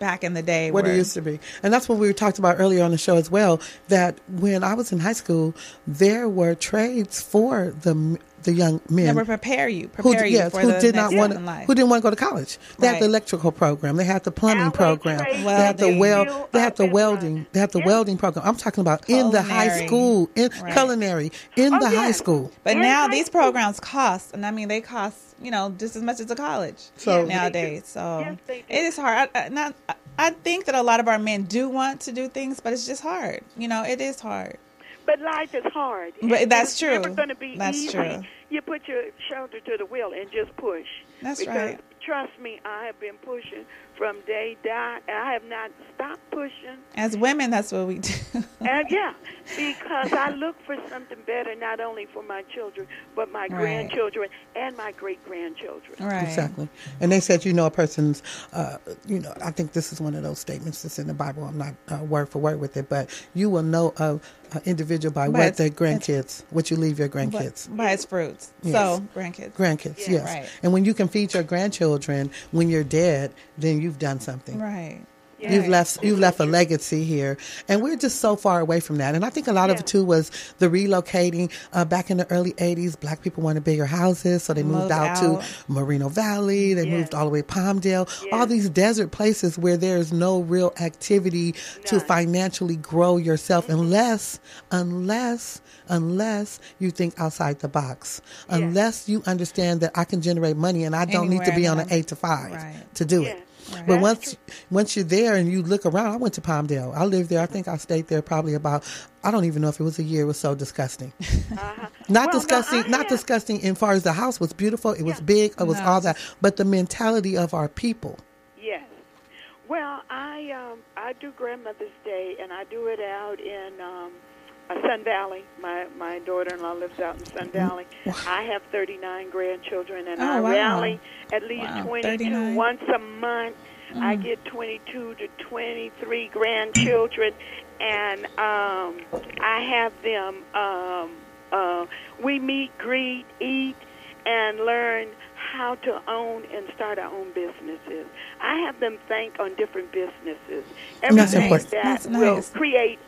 back in the day. What it used to be. And that's what we talked about earlier on the show as well, that when I was in high school, there were trades for the young men. They would prepare you for who the didn't next want step in life. who didn't want to go to college. They had the Right. electrical program. They had the plumbing Outlet program. trade, They had the welding. they had the Build up welding. They had the Yeah. welding program. I'm talking about in the high Culinary. school, in Right. culinary, in Oh, the high yes. school. But In now high these school. programs cost, and they cost just as much as a college. So- nowadays, so Yes, they do. it is hard. I think that a lot of our men do want to do things, but it's just hard. It is hard. But life is hard. But that's It's true. never going to be That's easy. true. You put your shoulder to the wheel and just push. That's because, right. Trust me, I have been pushing from day dot. I have not stopped pushing. As women, that's what we do. And because I look for something better, not only for my children, but my grandchildren and my great-grandchildren. Right. Exactly. And they said, a person's, I think this is one of those statements that's in the Bible. I'm not word for word with it, but you will know an individual by what their grandkids, what you leave your grandkids. By its fruits. Yes. So, grandkids. Grandkids, Yeah. yes. Right. And when you can feed your grandchildren when you're dead, then you've done something. Right. Yeah. You've left a legacy here, and we're just so far away from that. And I think a lot of it too was the relocating. Back in the early '80s, black people wanted bigger houses, so they moved out to Moreno Valley. They moved all the way to Palmdale. All these desert places where there's no real activity to financially grow yourself, unless you think outside the box, unless you understand that I can generate money and I don't need to be on an 8 to 5 to do it. Right. But once you're there and you look around, I went to Palmdale. I lived there. I think I stayed there probably about, I don't even know if it was a year. It was so disgusting. Not disgusting in far as the house was beautiful. It was big. It was all that. But the mentality of our people. Yes. Well, I do Grandmother's Day, and I do it out in Sun Valley. My daughter-in-law lives out in Sun Valley. I have 39 grandchildren, and I rally at least 22 39. once a month. I get 22 to 23 grandchildren, and I have them we meet, greet, eat, and learn how to own and start our own businesses. I have them think on different businesses. Everything that will create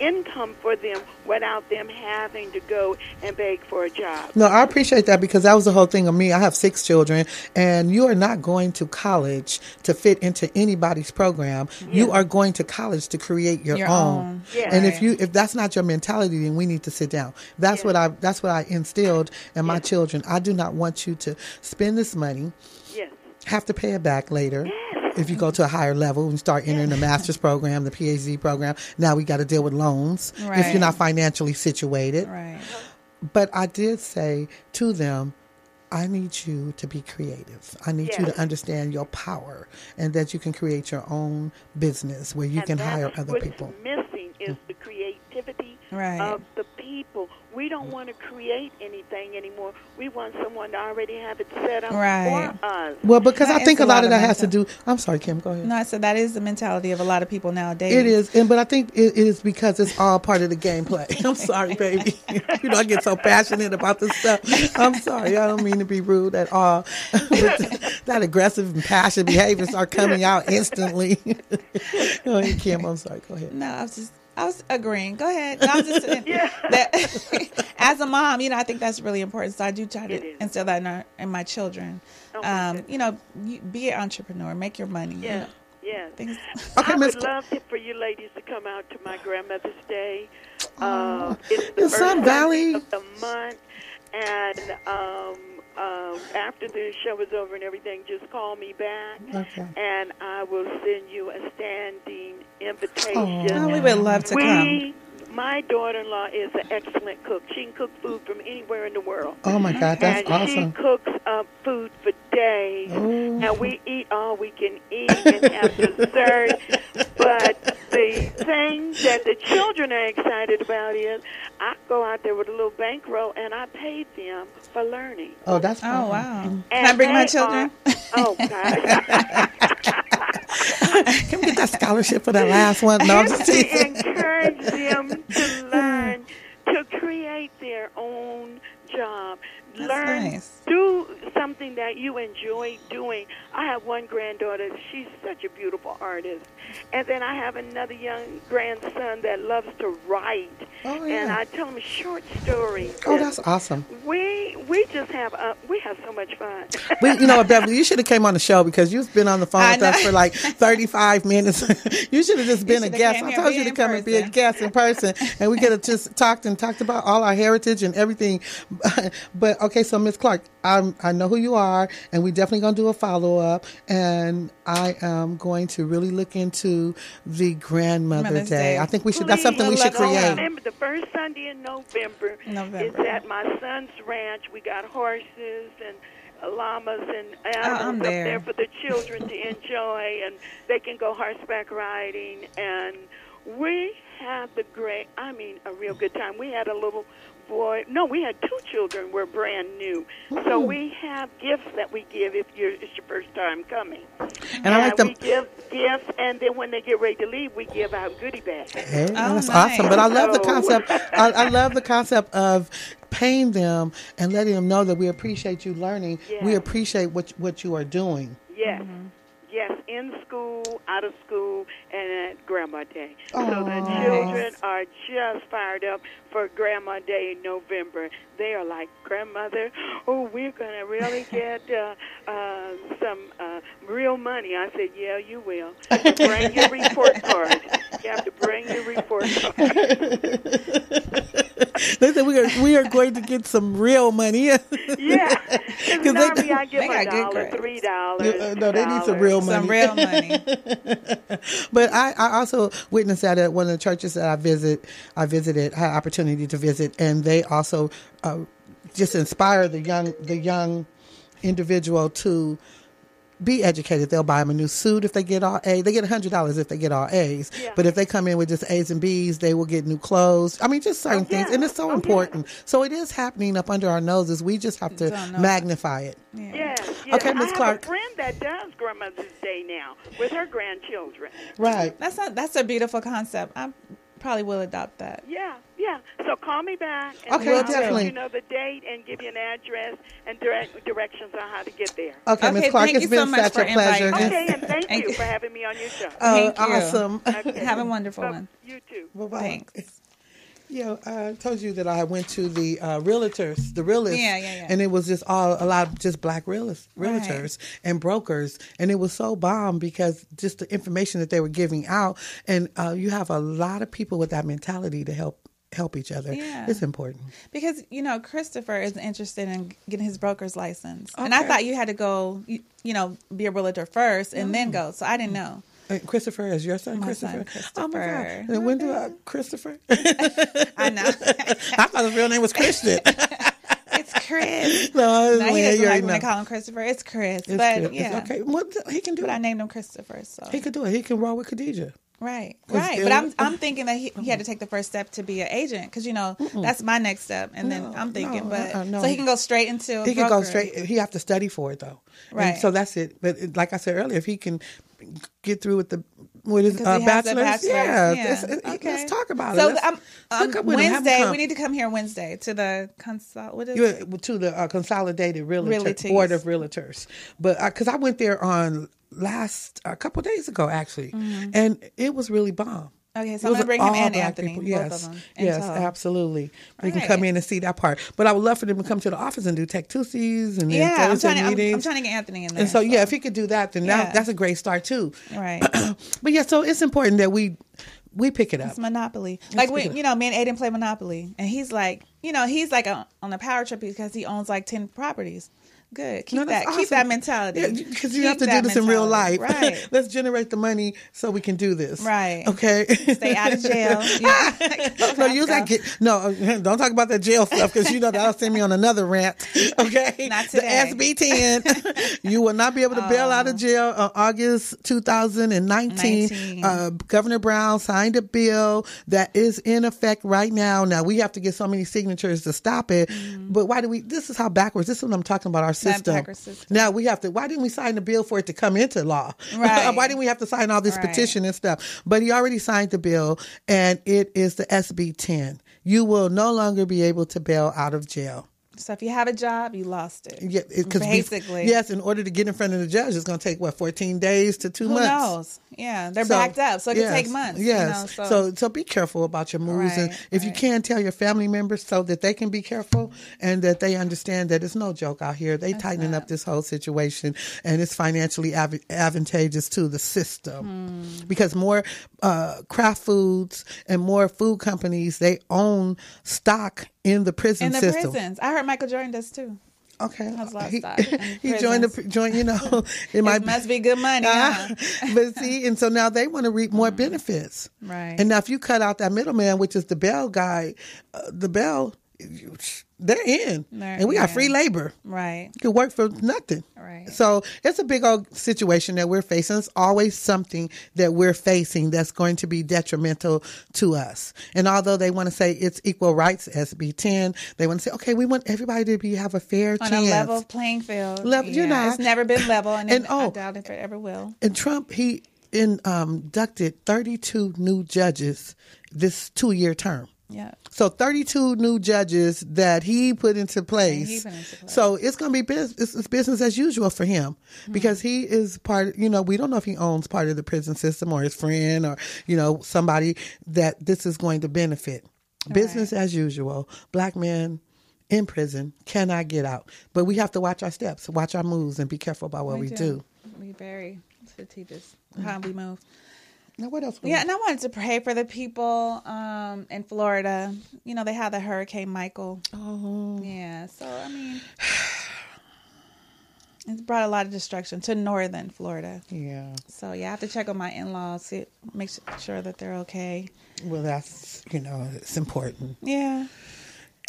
income for them without them having to go and beg for a job. No, I appreciate that, because that was the whole thing of me. I have 6 children, and you are not going to college to fit into anybody's program. Yeah. You are going to college to create your own. Yeah. And if that's not your mentality, then we need to sit down. That's what I instilled in my children. I do not want you to spend this money, have to pay it back later. If you go to a higher level and start entering the master's program, the PhD program, now we got to deal with loans if you're not financially situated. Right. But I did say to them, I need you to be creative. I need you to understand your power, and that you can create your own business where you can hire other people. What's missing is the creativity of the people. We don't want to create anything anymore. We want someone to already have it set up for us. Well, because I think a lot of that has to do... I'm sorry, Kim, go ahead. No, I said that is the mentality of a lot of people nowadays. It is, but I think it is because it's all part of the gameplay. I'm sorry, baby. I get so passionate about this stuff. I'm sorry. I don't mean to be rude at all. That aggressive and passionate behavior start coming out instantly. Go ahead, Kim. I'm sorry. Go ahead. No, I was agreeing. Go ahead. No, I'm just saying that as a mom, I think that's really important. So I do try to instill that in my children. Be an entrepreneur, make your money. Yeah. Okay, I would love for you ladies to come out to my grandmother's day. It's the first Sunday of the month, and after the show is over and everything, just call me back, and I will send you a standing invitation. Oh, we would love to come. My daughter-in-law is an excellent cook. She can cook food from anywhere in the world. Oh, my God, that's awesome. And she cooks up food for days. Ooh. And we eat all we can eat and have dessert. But the thing that the children are excited about is I go out there with a little bankroll, and I paid them for learning. Oh, that's fun. Oh, wow. Can I bring my children? God. Can we get that scholarship for that last one? No, I'm just teasing. Encourage them to learn to create their own job. Do something that you enjoy doing. I have one granddaughter. She's such a beautiful artist. And then I have another young grandson that loves to write. Oh, yeah. And I tell him short stories. Oh, that's awesome. We just have so much fun. Beverly, you should have came on the show, because you've been on the phone with us for like 35 minutes. You should have just been a guest. I told you to come and be a guest in person, and we could have just talked about all our heritage and everything. But okay, so Ms. Clark, I know who you are, and we definitely going to do a follow-up, and I am going to really look into the Grandmother Day. I think we should. That's something we should create. Remember, the first Sunday in November is at my son's ranch. We got horses and llamas and animals up there for the children to enjoy, and they can go horseback riding, and we have a real good time. We had a little boy. No, we had 2 children were brand new. Ooh. So we have gifts that we give if it's your first time coming. And I like them. We give gifts, and then when they get ready to leave, we give out goodie bags. Hey, that's awesome. But I love the concept. I love the concept of paying them and letting them know that we appreciate you learning. Yes. We appreciate what you are doing. Yes. Mm-hmm. Yes, in school, out of school, and at Grandma Day. So the children are just fired up for Grandma Day in November. They are like, Grandmother, we're going to really get some real money. I said, yeah, you will. Bring your report card. You have to bring your report card. They said we are going to get some real money. Yeah. Because normally I give $1, $3. No, they need some real money. Some real money. But I also witnessed that at one of the churches that I visited, had opportunity to visit, and they also just inspire the young individual to be educated. They'll buy them a new suit if they get all A's. They get $100 if they get all A's. Yeah. But if they come in with just A's and B's, they will get new clothes. I mean, just certain things. And it's so important. Yeah. So it is happening up under our noses. We just have to magnify it. Yeah. Yes. Okay, Ms. Clark. I have a friend that does Grandmother's Day now with her grandchildren. Right. That's a beautiful concept. I probably will adopt that. Yeah. Yeah, so call me back, and Okay, I'll definitely. let you know the date and give you an address and directions on how to get there. Okay, Ms. Clark, thank it's you so been much such for a pleasure. inviting us. Okay, and thank you for having me on your show. Thank you. Awesome. Okay. Have a wonderful one. You too. Bye-bye. Thanks. Yeah, I told you that I went to the realtors, the realists, Yeah. and it was just a lot of just black realtors Right. and brokers, and it was so bomb because just the information that they were giving out, and you have a lot of people with that mentality to help each other. Yeah. It's important. Because, Christopher is interested in getting his broker's license. And I Okay. thought you had to go, be a realtor first and then go. So I didn't know. Christopher is your son, My Christopher? son, Oh my Christopher. God! And when do I, Christopher? I know. I thought his real name was Christian. It's Chris. No, No, he man, doesn't you like already when they know. call him Christopher. It's Chris. It's but Chris. yeah. Okay, well, he can do But I it. named him Christopher. So He could do it. He can roll with Khadijah. Right. It's But good. I'm thinking that he had to take the first step to be an agent because that's my next step, and then I'm thinking, no. so he can go straight into. He can go broker. straight. He have to study for it though. Right. And so that's it. But like I said earlier, if he can get through with his Because he has the bachelor's, bachelor's. okay. Let's talk about So it. Let's hook up with him, have him Wednesday, come. we need to come here Wednesday to the To the Consolidated Realties. Board of Realtors. But because I went there on a couple days ago actually, and it was really bomb. Okay, so It I'm was going to bring him all and black Anthony, people. both Yes, of them. yes, absolutely. They can Right. come in and see that part. But I would love for them to come to the office and do Tech Tuesdays and then Yeah, I'm Thursday trying meetings. to get Anthony in there. And so, yeah, if he could do that, then Yeah. that's a great start too. Right. But yeah, so it's important that we pick it up. It's Monopoly. Like, pick it me and Aiden play Monopoly. And he's like, on a power trip because he owns like 10 properties. Good. Keep that's that. Keep awesome. that mentality. Because you have to do this in real life. Right. Let's generate the money so we can do this. Right. Okay. Stay out of jail. No, use that. Don't talk about that jail stuff because that'll send me on another rant. Okay. Not today. The SB10. You will not be able to bail out of jail on August 2019. Governor Brown signed a bill that is in effect right now. Now we have to get so many signatures to stop it. But why do we? This is how backwards. This is what I'm talking about. Our system. backwards system. Now we have to. Why didn't we sign the bill for it to come into law? Right. Why didn't we have to sign all this Right. petition and stuff? But he already signed the bill, and it is the SB 10. You will no longer be able to bail out of jail. So if you have a job, you lost it. Yeah, Basically. yes. In order to get in front of the judge, it's going to take 14 days to 2 Who months. knows? Yeah, they're backed up, so it can take months. Yes. So be careful about your moves, and if you can, tell your family members so that they can be careful and that they understand that it's no joke out here. They tightening up this whole situation, and it's financially advantageous to the system because more craft foods and more food companies, they own stock in the prison in the system. prisons. I heard Michael Jordan does too. Okay, Has a lot of he, stock in he joined prisons. it might Must be good money. Huh? but see, and so now they want to reap more benefits. Right. And now if you cut out that middleman, which is the bail guy, they're in. And we got free labor. Right. You can work for nothing. Right. So it's a big old situation that we're facing. It's always something that we're facing that's going to be detrimental to us. And although they want to say it's equal rights, SB 10, they want to say, okay, we want everybody to have a fair chance. On a level playing field. You're not. It's never been level, and I doubt if it ever will. And Trump, he inducted 32 new judges this 2-year term. Yeah. So 32 new judges that he put into place. So it's going to be it's business as usual for him because he is part, we don't know if he owns part of the prison system or his friend or, somebody that this is going to benefit. Business as usual. Black men in prison cannot get out. But we have to watch our steps, watch our moves, and be careful about what we do. Be very strategic how we move. Now, what else? Yeah, and I wanted to pray for the people in Florida. They had the Hurricane Michael. Oh. Yeah, so, I mean, it's brought a lot of destruction to northern Florida. Yeah. So, yeah, I have to check on my in-laws, make sure that they're okay. Well, that's, it's important. Yeah.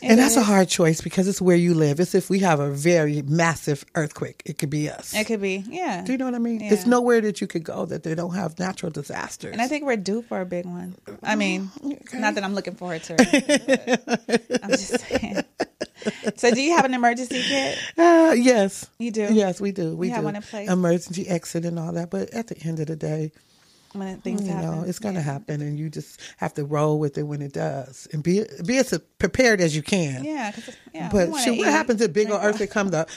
And that's a hard choice because it's where you live. It's if we have a very massive earthquake, it could be us. It could be, yeah. Do you know what I mean? Yeah. It's nowhere that you could go that they don't have natural disasters. And I think we're due for a big one. I mean, not that I'm looking forward to it. I'm just saying. So do you have an emergency kit? Yes. You do? Yes, we do. We have do. one in place? Emergency exit and all that. But at the end of the day, things You happen. know, it's going to happen, and you just have to roll with it when it does, and be as prepared as you can. Yeah, but what happens if big old earthquake come? The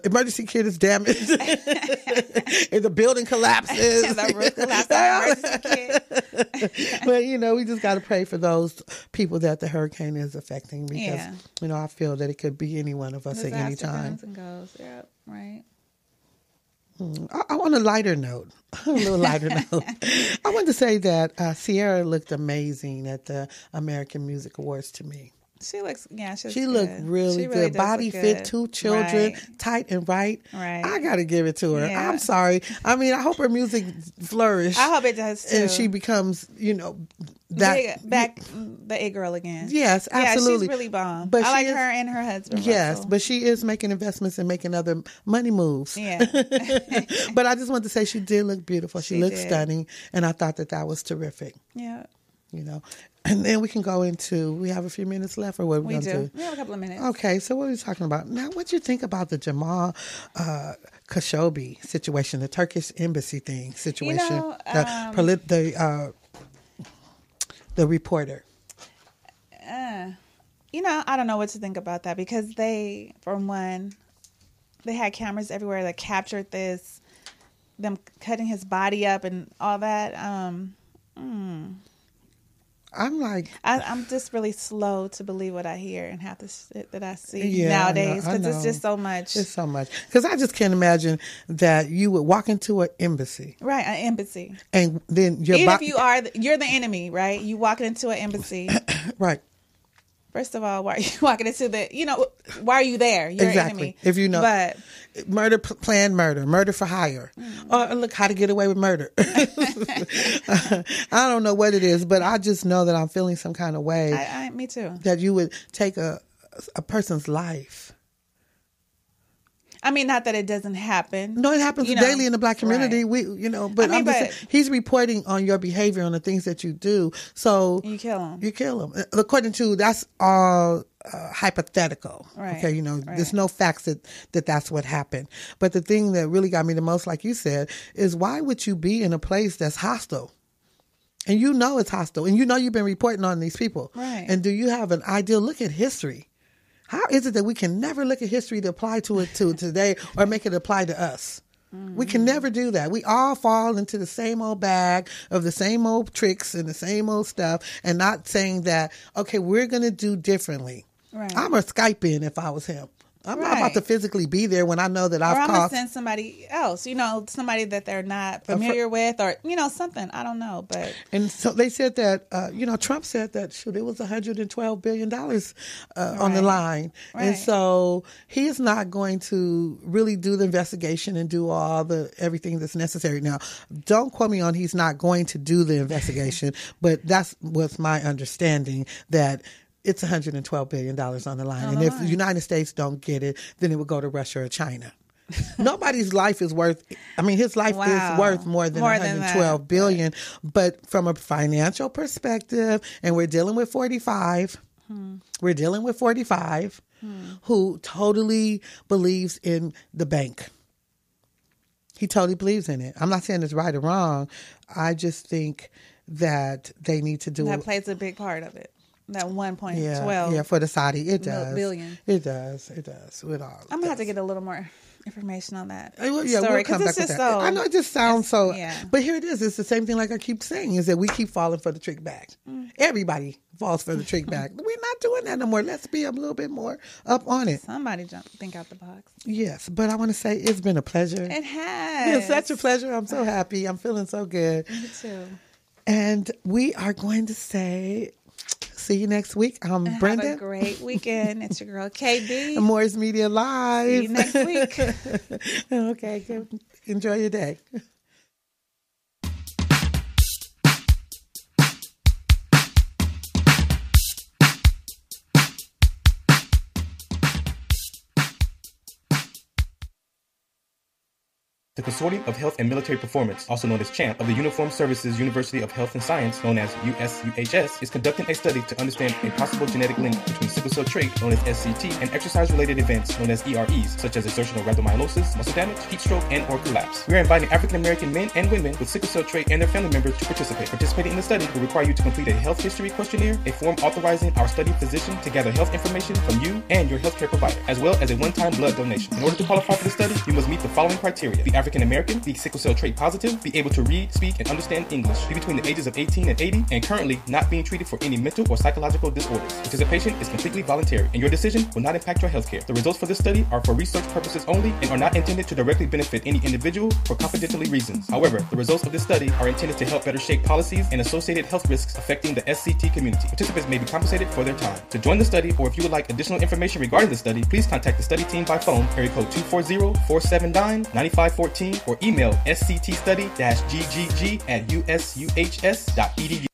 emergency kit is damaged, and the building collapses, the roof collapses. Emergency kit. But you know, we just got to pray for those people that the hurricane is affecting, because you know, I feel that it could be any one of us at any time. Comes and goes. Yep, right. I want a lighter note, a little lighter note. I want to say that Sierra looked amazing at the American Music Awards to me. She looks, she looked really good. Body fit, 2 children, tight and right. I got to give it to her. Yeah. I'm sorry. I mean, I hope her music flourishes. I hope it does too. And she becomes, you know, back the it girl again. Yes, absolutely. Yeah, she's really bomb. But I like her and her husband. Yes, Russell. but she is making investments and making other money moves. Yeah. But I just want to say she did look beautiful. She looked stunning, and I thought that was terrific. Yeah. You know. And then we can go into, we have a few minutes left, or what we going to do? We have a couple of minutes. Okay, so what are we talking about? Now, what do you think about the Jamal Khashoggi situation, the Turkish embassy situation, the reporter? You know, I don't know what to think about that, because they, for one, they had cameras everywhere that captured them cutting his body up and all that. I'm like, I'm just really slow to believe what I hear and half the shit that I see nowadays, because it's just so much. It's so much. Because I just can't imagine that you would walk into an embassy. Right, an embassy. And then even if you're the enemy, right? You walking into an embassy. Right. First of all, why are you walking into why are you there? You're an enemy. If you know. But planned murder for hire. Or look, how to get away with murder. I don't know what it is, but I just know that I'm feeling some kind of way. Me too. That you would take a person's life. I mean, not that it doesn't happen. No, it happens daily in the Black community. Right. But I'm just saying, he's reporting on your behavior, on the things that you do. So you kill him. You kill him. According to, that's all hypothetical. Right. Okay, there's no facts that's what happened. But the thing that really got me the most, like you said, is why would you be in a place that's hostile? And you know it's hostile. And you know you've been reporting on these people. Right. And do you have an ideal look at history? How is it that we can never look at history to apply to today or make it apply to us? Mm-hmm. We can never do that. We all fall into the same old bag of the same old tricks and the same old stuff, and not saying that, okay, we're going to do differently. Right. I'm a Skype in if I was him. I'm not about to physically be there when I know that I've caused. Or I'm going to send somebody else, somebody that they're not familiar with, or, something. I don't know. And so they said that, Trump said that, it was $112 billion on the line. Right. And so he is not going to really do the investigation and do everything that's necessary. Now, don't quote me on he's not going to do the investigation, but that's what's my understanding, that it's $112 billion on the line. And if the United States don't get it, then it would go to Russia or China. Nobody's life is worth, his life is worth more than $112 billion. But from a financial perspective, and we're dealing with 45, who totally believes in the bank. He totally believes in it. I'm not saying it's right or wrong. I just think that they need to do it. That plays a big part of it. That 1.12. Yeah, for the Saudi, it does. Billion. It does. With all. I'm gonna have to get a little more information on that story. We'll come back with that. I know it just sounds so. Yeah. But here it is. It's the same thing. Like I keep saying, is that we keep falling for the trick bag. Everybody falls for the trick bag. We're not doing that no more. Let's be a little bit more up on it. Somebody think out the box. Yes, but I want to say it's been a pleasure. It has. It's such a pleasure. I'm so happy. I'm feeling so good. Me too. And we are going to say, see you next week. I'm Brenda. Have a great weekend. It's your girl, KB. Moore's Media Live. See you next week. Okay, good. Enjoy your day. The Consortium of Health and Military Performance, also known as CHAMP, of the Uniformed Services University of Health and Science, known as USUHS, is conducting a study to understand a possible genetic link between sickle cell trait, known as SCT, and exercise-related events, known as EREs, such as exertional rhabdomyolysis, muscle damage, heat stroke, and or collapse. We are inviting African American men and women with sickle cell trait and their family members to participate. Participating in the study will require you to complete a health history questionnaire, a form authorizing our study physician to gather health information from you and your healthcare provider, as well as a one-time blood donation. In order to qualify for the study, you must meet the following criteria: be African American, be sickle cell trait positive, be able to read, speak, and understand English, be between the ages of 18 and 80, and currently not being treated for any mental or psychological disorders. Participation is completely voluntary, and your decision will not impact your healthcare. The results for this study are for research purposes only and are not intended to directly benefit any individual for confidentiality reasons. However, the results of this study are intended to help better shape policies and associated health risks affecting the SCT community. Participants may be compensated for their time. To join the study, or if you would like additional information regarding the study, please contact the study team by phone, area code 240-479-9514, or email sctstudy-ggg@usuhs.edu.